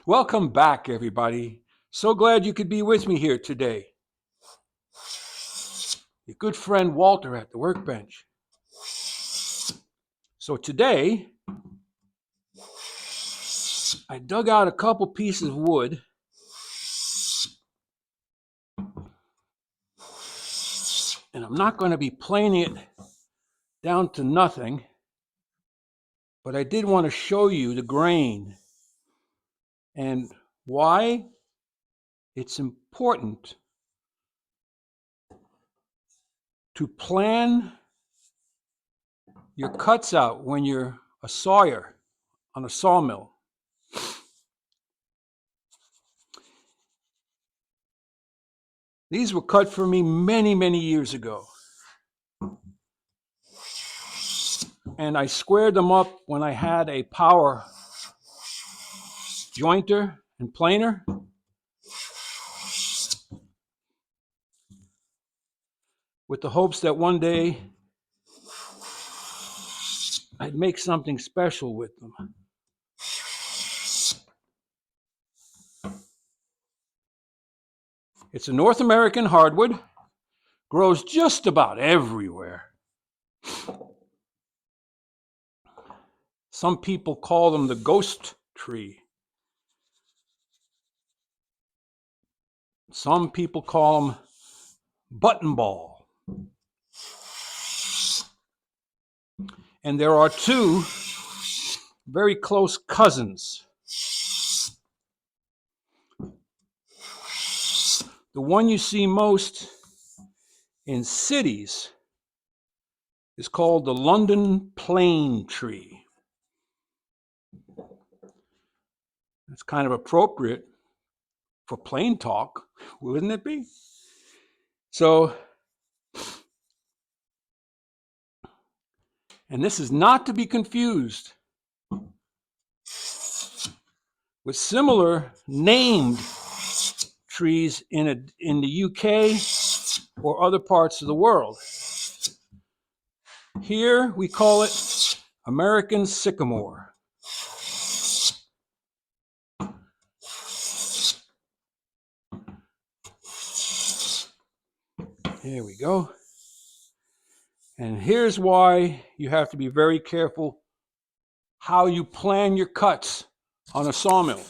Welcome back, everybody. So glad you could be with me here today. Your good friend Walter at the workbench. So today, I dug out a couple pieces of wood and I'm not going to be planing it down to nothing, but I did want to show you the grain and why it's important to plan your cuts out when you're a sawyer on a sawmill. These were cut for me many years ago. And I squared them up when I had a power jointer and planer. With the hopes that one day I'd make something special with them. It's a North American hardwood, grows just about everywhere. Some people call them the ghost tree. Some people call them buttonball. And there are two very close cousins. The one you see most in cities is called the London plane tree. It's kind of appropriate for plain talk, wouldn't it be? So, and this is not to be confused with similar named trees in the UK or other parts of the world. Here we call it American sycamore. Here we go. And here's why you have to be very careful how you plan your cuts on a sawmill.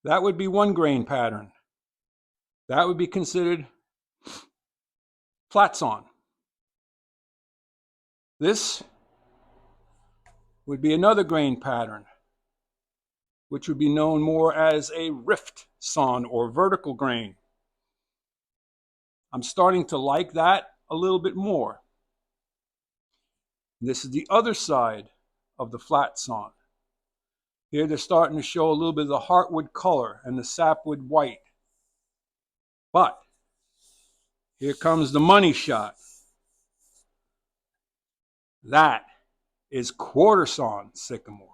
That would be one grain pattern. That would be considered flat sawn. This would be another grain pattern, which would be known more as a rift sawn or vertical grain. I'm starting to like that a little bit more. This is the other side of the flat sawn. Here they're starting to show a little bit of the heartwood color and the sapwood white. But here comes the money shot. That is quarter sawn sycamore.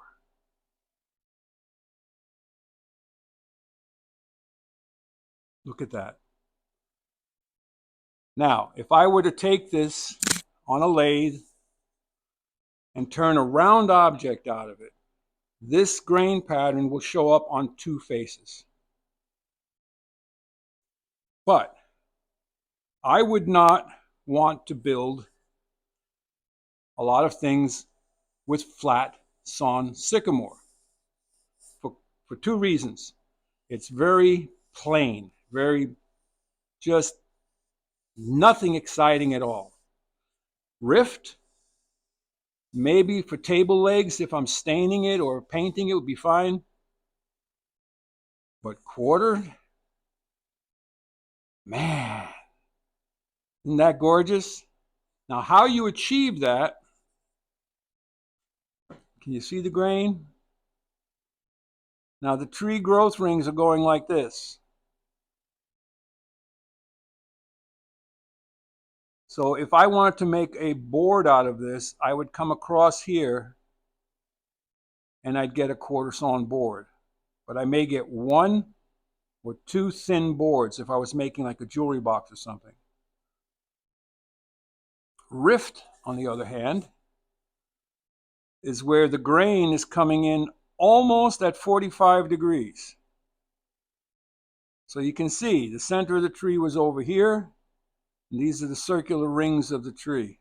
Look at that. Now, if I were to take this on a lathe and turn a round object out of it, this grain pattern will show up on two faces. But I would not want to build a lot of things with flat sawn sycamore for two reasons. It's very plain, very just nothing exciting at all. Rift, maybe for table legs, if I'm staining it or painting it, would be fine. But quarter, man, isn't that gorgeous? Now, how you achieve that, can you see the grain? Now, the tree growth rings are going like this. So if I wanted to make a board out of this, I would come across here and I'd get a quarter sawn board. But I may get one or two thin boards if I was making like a jewelry box or something. rift, on the other hand, is where the grain is coming in almost at 45 degrees. So you can see the center of the tree was over here, and these are the circular rings of the tree.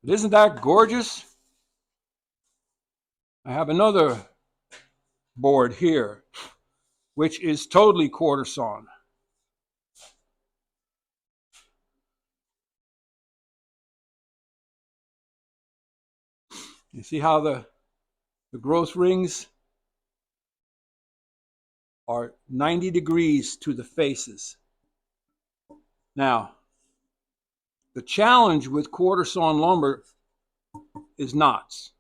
But isn't that gorgeous? I have another board here, which is totally quarter sawn. You see how the growth rings are 90 degrees to the faces. Now, the challenge with quarter sawn lumber is knots.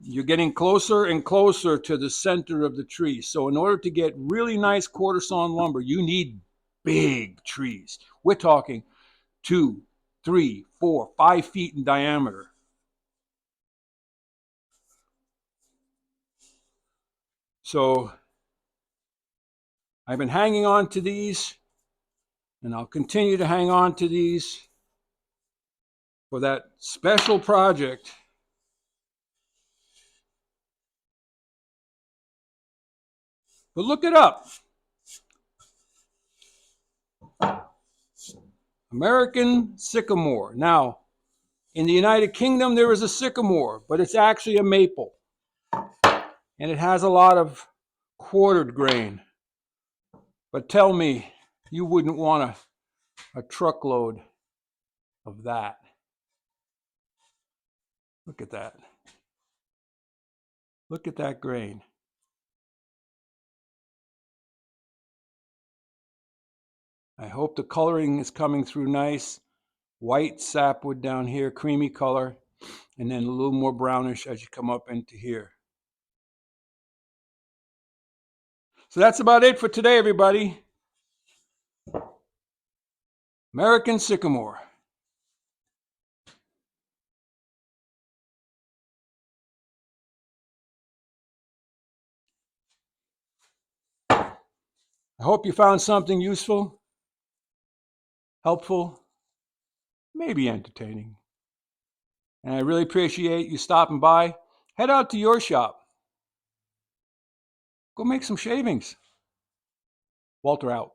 You're getting closer and closer to the center of the tree. So in order to get really nice quarter sawn lumber, you need big trees. We're talking 2, 3, 4, 5 feet in diameter. So I've been hanging on to these, and I'll continue to hang on to these for that special project but look it up. American sycamore. Now, in the United Kingdom, there is a sycamore, but it's actually a maple. And it has a lot of quartered grain. But tell me, you wouldn't want a truckload of that. Look at that. Look at that grain. I hope the coloring is coming through nice. White sapwood down here, creamy color, and then a little more brownish as you come up into here. So that's about it for today, everybody. American sycamore. I hope you found something useful, helpful, maybe entertaining. And I really appreciate you stopping by. Head out to your shop. Go make some shavings. Walter out.